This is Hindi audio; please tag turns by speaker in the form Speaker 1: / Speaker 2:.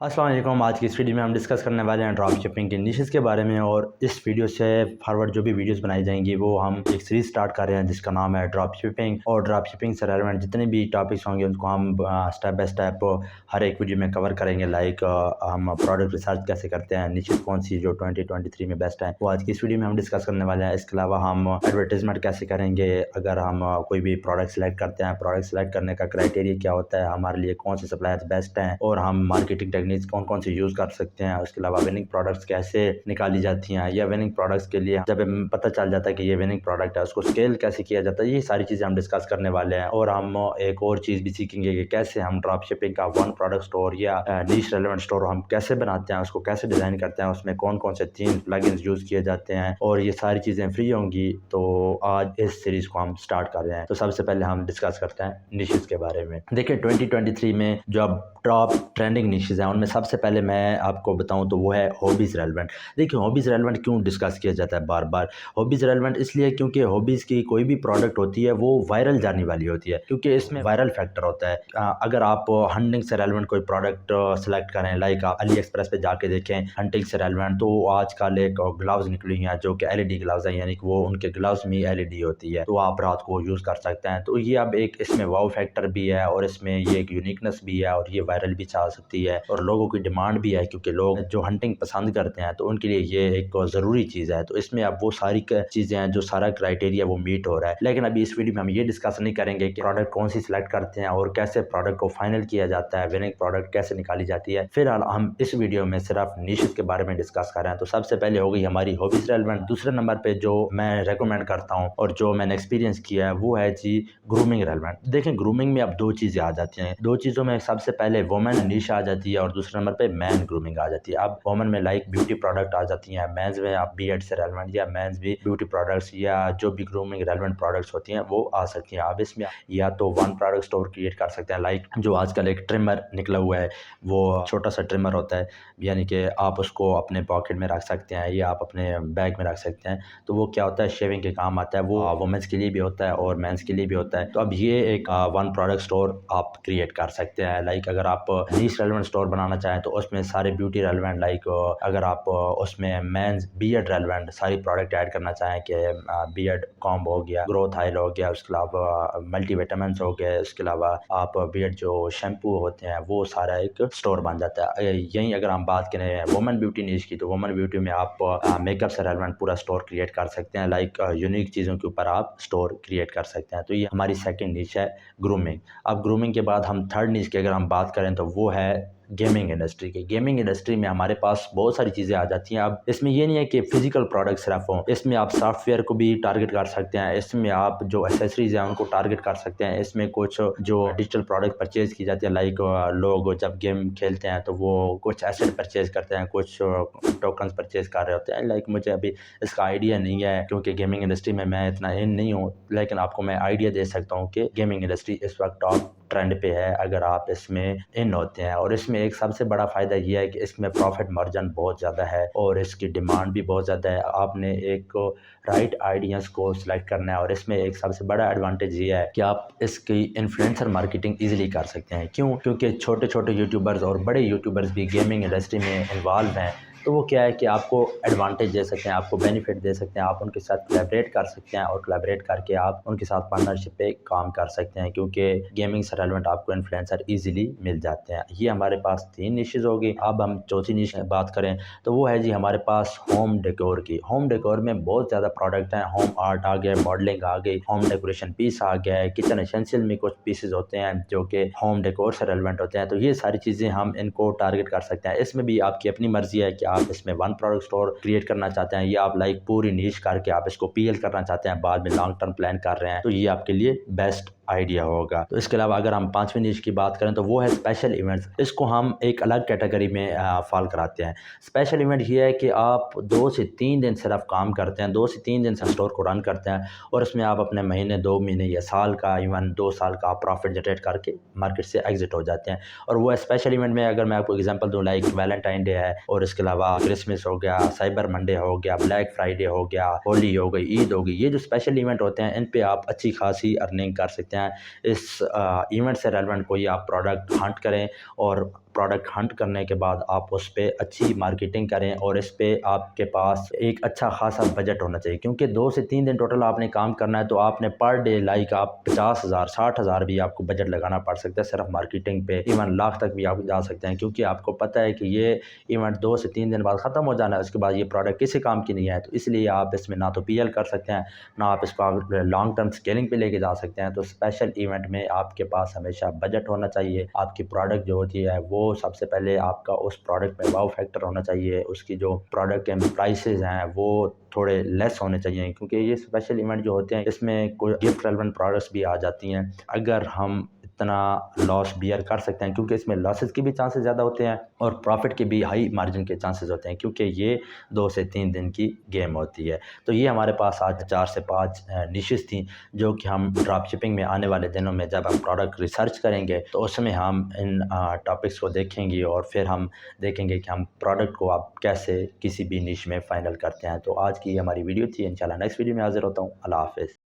Speaker 1: अस्सलाम वालेकुम। आज की इस वीडियो में हम डिस्कस करने वाले हैं ड्रॉप शिपिंग के निशेस के बारे में। और इस वीडियो से फॉरवर्ड जो भी वीडियोस बनाई जाएंगी वो हम एक सीरीज़ स्टार्ट कर रहे हैं जिसका नाम है ड्रॉप शिपिंग। और ड्रॉप शिपिंग से रेलेवेंट जितने भी टॉपिक्स होंगे उनको हम स्टेप बाय स्टेप हर एक वीडियो में कवर करेंगे। लाइक हम प्रोडक्ट रिसर्च कैसे करते हैं, निशेस कौन सी जो 2023 में बेस्ट है वो आज की इस वीडियो में हम डिस्कस करने वाले हैं। इसके अलावा हम एडवर्टीजमेंट कैसे करेंगे, अगर हम कोई भी प्रोडक्ट सेलेक्ट करते हैं, प्रोडक्ट सेलेक्ट करने का क्राइटेरिया क्या होता है, हमारे लिए कौन से सप्लायर्स बेस्ट हैं, और हम मार्केटिंग टेक्निक्स कौन कौन से यूज़ कर सकते हैं। उसके अलावा विनिंग प्रोडक्ट्स कैसे निकाली जाती हैं, या विनिंग प्रोडक्ट्स के लिए जब पता चल जाता है कि ये विनिंग प्रोडक्ट है उसको स्केल कैसे किया जाता है, ये सारी चीज़ें हम डिस्कस करने वाले हैं। और हम एक और चीज़ भी सीखेंगे कि कैसे हम ड्रॉप शिपिंग का वन प्रोडक्ट स्टोर या नीश रेलेवेंट स्टोर हम कैसे बनाते हैं, उसको कैसे डिज़ाइन करते हैं, उसमें कौन कौन से 3 प्लगइन्स यूज़ किए जाते हैं, और ये सारी चीज़ें फ्री होंगी। तो आज इस सीरीज़ को हम स्टार्ट कर रहे हैं। तो सबसे पहले हम डिस्कस करते हैं निशेस के बारे में। देखिए 2023 में जो अब टॉप ट्रेंडिंग निशेस हैं उनमें सबसे पहले मैं आपको बताऊं तो वो है हॉबीज़ रेलेवेंट। देखिए हॉबीज़ रेलेवेंट क्यों डिस्कस किया जाता है बार बार। हॉबीज़ रेलेवेंट इसलिए क्योंकि हॉबीज़ की कोई भी प्रोडक्ट होती है वो वायरल जाने वाली होती है, क्योंकि इसमें वायरल फैक्टर होता है। अगर आप हंटिंग से रेलेवेंट कोई प्रोडक्ट सेलेक्ट करें, लाइक आप अली एक्सप्रेस पे जाके देखें हंटिंग से रेलेवेंट, तो आजकल एक ग्लव्स निकली हैं जो कि एलईडी ग्लव्स हैं, यानी कि वो उनके ग्लव्स में एलईडी होती है, तो आप रात को यूज़ कर सकते हैं। तो ये अब एक इसमें वाव फैक्टर भी है, और इसमें ये एक यूनिकनेस भी है, और ये वायरल भी जा सकती है, और लोगों की डिमांड भी है, क्योंकि लोग जो हंटिंग पसंद करते हैं तो उनके लिए ये एक ज़रूरी चीज़ है। तो इसमें अब वो सारी चीज़ें हैं जो सारा क्राइटेरिया वो मीट हो रहा है। लेकिन अभी इस वीडियो में हम ये डिस्कस नहीं करेंगे कि प्रोडक्ट कौन सी सिलेक्ट करते हैं और कैसे प्रोडक्ट को फाइनल किया जाता है, विनिंग प्रोडक्ट कैसे निकाली जाती है। फिलहाल हम इस वीडियो में सिर्फ निशेस के बारे में डिस्कस कर रहे हैं। तो सबसे पहले हो गई हमारी हॉबीज़ रेलेवेंट। दूसरे नंबर पे जो मैं रेकमेंड करता हूँ और जो मैंने एक्सपीरियंस किया है वो है जी ग्रूमिंग रेलेवेंट। देखें ग्रूमिंग में अब दो चीज़ें आ जाती हैं। दो चीज़ों में सबसे पहले वुमेन निश आ जाती है और दूसरे नंबर पे मैन ग्रूमिंग आ जाती है। अब वुमेन में लाइक ब्यूटी प्रोडक्ट आ जाती हैं, मेंस में आप बीएड से रेलेवेंट या मेंस भी ब्यूटी प्रोडक्ट्स या जो भी ग्रूमिंग रेलेवेंट प्रोडक्ट्स होती हैं वो आ सकती हैं। आप इसमें या तो वन प्रोडक्ट स्टोर क्रिएट कर सकते हैं, लाइक जो आजकल एक ट्रिमर निकला हुआ है, वो छोटा सा ट्रिमर होता है, यानी कि आप उसको अपने पॉकेट में रख सकते हैं या आप अपने बैग में रख सकते हैं। तो वो क्या होता है, शेविंग के काम आता है। वो वुमेन्स के लिए भी होता है और मेंस के लिए भी होता है। तो अब ये एक वन प्रोडक्ट स्टोर आप क्रिएट कर सकते हैं। लाइक अगर आप नीश रेलेवेंट स्टोर बनाना चाहें तो उसमें सारे ब्यूटी रेलेवेंट, लाइक अगर आप उसमें मेंस बियर्ड रेलेवेंट सारी प्रोडक्ट ऐड करना चाहें कि बियर्ड कॉम्ब हो गया, ग्रोथ ऑयल हो गया, उसके अलावा मल्टीविटामिन हो गए, उसके अलावा आप बियर्ड जो शैम्पू होते हैं वो सारा एक स्टोर बन जाता है। यहीं अगर हम बात करें वुमेन ब्यूटी निश की, तो वुमेन ब्यूटी में आप मेकअप से रेलेवेंट पूरा स्टोर क्रिएट कर सकते हैं। लाइक यूनिक चीज़ों के ऊपर आप स्टोर क्रिएट कर सकते हैं। तो ये हमारी सेकंड निश है ग्रूमिंग। अब ग्रूमिंग के बाद हम थर्ड निश की अगर हम बात करें तो वो है गेमिंग इंडस्ट्री की। गेमिंग इंडस्ट्री में हमारे पास बहुत सारी चीज़ें आ जाती हैं। अब इसमें ये नहीं है कि फिजिकल प्रोडक्ट सिर्फ हों, इसमें आप सॉफ्टवेयर को भी टारगेट कर सकते हैं, इसमें आप जो एसेसरीज हैं उनको टारगेट कर सकते हैं, इसमें कुछ जो डिजिटल प्रोडक्ट परचेज की जाती है, लाइक लोग जब गेम खेलते हैं तो वो कुछ एसेट परचेज करते हैं, कुछ टोकन्स परचेज कर रहे होते हैं। लाइक मुझे अभी इसका आइडिया नहीं है क्योंकि गेमिंग इंडस्ट्री में मैं इतना इन नहीं हूँ, लेकिन आपको मैं आइडिया दे सकता हूँ कि गेमिंग इंडस्ट्री इस वक्त टॉप ट्रेंड पे है अगर आप इसमें इन होते हैं। और इसमें एक सबसे बड़ा फ़ायदा ये है कि इसमें प्रॉफिट मार्जिन बहुत ज़्यादा है और इसकी डिमांड भी बहुत ज़्यादा है। आपने एक राइट आइडियाज़ को सिलेक्ट करना है, और इसमें एक सबसे बड़ा एडवांटेज ये है कि आप इसकी इन्फ्लुएंसर मार्केटिंग ईजिली कर सकते हैं। क्यों? क्योंकि छोटे छोटे यूट्यूबर्स और बड़े यूट्यूबर्स भी गेमिंग इंडस्ट्री में इन्वॉल्व हैं। तो वो क्या है कि आपको एडवांटेज दे सकते हैं, आपको बेनिफिट दे सकते हैं, आप उनके साथ कोलैबोरेट कर सकते हैं, और कोलैबोरेट करके आप उनके साथ पार्टनरशिप पे काम कर सकते हैं, क्योंकि गेमिंग से रेलेवेंट आपको इन्फ्लुएंसर इजीली मिल जाते हैं। ये हमारे पास 3 निशेज़ होगी। अब हम चौथी निश की बात करें तो वो है जी हमारे पास होम डेकोर की। होम डेकोर में बहुत ज़्यादा प्रोडक्ट हैं। होम आर्ट आ गया, मॉडलिंग आ गई, होम डेकोरेशन पीस आ गया है, किचन एसेंशियल में कुछ पीसेज होते हैं जो कि होम डेकोर से रेलेवेंट होते हैं। तो ये सारी चीज़ें हम इनको टारगेट कर सकते हैं। इसमें भी आपकी अपनी मर्जी है कि आप इसमें वन प्रोडक्ट स्टोर क्रिएट करना चाहते हैं, या आप लाइक पूरी नीश करके आप इसको पीएल करना चाहते हैं, बाद में लॉन्ग टर्म प्लान कर रहे हैं, तो ये आपके लिए बेस्ट आइडिया होगा। तो इसके अलावा अगर हम पांचवीं निश की बात करें तो वो है स्पेशल इवेंट्स। इसको हम एक अलग कैटेगरी में फॉल कराते हैं। स्पेशल इवेंट ये है कि आप 2 से 3 दिन सिर्फ काम करते हैं, 2 से 3 दिन से स्टोर को रन करते हैं, और इसमें आप अपने महीने, 2 महीने या साल का, इवन 2 साल का प्रॉफिट जनरेट करके मार्केट से एग्जिट हो जाते हैं। और वो स्पेशल इवेंट में अगर मैं आपको एग्जांपल दूं, लाइक वैलेंटाइन डे है, और इसके अलावा क्रिसमस हो गया, साइबर मंडे हो गया, ब्लैक फ्राइडे हो गया, होली हो गई, ईद हो गई, ये जो स्पेशल इवेंट होते हैं इन पे आप अच्छी खासी अर्निंग कर सकते हैं। इस इवेंट से रेलेवेंट कोई आप प्रोडक्ट हंट करें और प्रोडक्ट हंट करने के बाद आप उस पर अच्छी मार्केटिंग करें और इस पर आपके पास एक अच्छा खासा बजट होना चाहिए, क्योंकि 2 से 3 दिन टोटल आपने काम करना है। तो आपने पर डे लाइक आप 50,000 60,000 भी आपको बजट लगाना पड़ सकता है सिर्फ मार्केटिंग पे, इवन लाख तक भी आप जा सकते हैं, क्योंकि आपको पता है कि ये इवेंट 2 से 3 दिन बाद ख़त्म हो जाना है। उसके बाद ये प्रोडक्ट किसी काम की नहीं है। तो इसलिए आप इसमें ना तो पीएल कर सकते हैं, ना आप इसको लॉन्ग टर्म स्केलिंग पे लेके जा सकते हैं। तो स्पेशल इवेंट में आपके पास हमेशा बजट होना चाहिए। आपकी प्रोडक्ट जो होती है वो सबसे पहले आपका उस प्रोडक्ट में वाव फैक्टर होना चाहिए। उसकी जो प्रोडक्ट के प्राइसेस हैं वो थोड़े लेस होने चाहिए, क्योंकि ये स्पेशल इवेंट जो होते हैं इसमें कोई गिफ्ट रेलेवेंट प्रोडक्ट्स भी आ जाती हैं। अगर हम इतना लॉस बियर कर सकते हैं, क्योंकि इसमें लॉसेस की भी चांसेस ज़्यादा होते हैं और प्रॉफिट के भी हाई मार्जिन के चांसेस होते हैं, क्योंकि ये 2 से 3 दिन की गेम होती है। तो ये हमारे पास आज 4 से 5 निशेस थी, जो कि हम ड्रॉप शिपिंग में आने वाले दिनों में जब हम प्रोडक्ट रिसर्च करेंगे तो उसमें हम इन टॉपिक्स को देखेंगे और फिर हम देखेंगे कि हम प्रोडक्ट को आप कैसे किसी भी निश में फ़ाइनल करते हैं। तो आज की हमारी वीडियो थी। इंशाल्लाह नेक्स्ट वीडियो में हाज़िर होता हूँ। अल्लाह हाफ़िज़।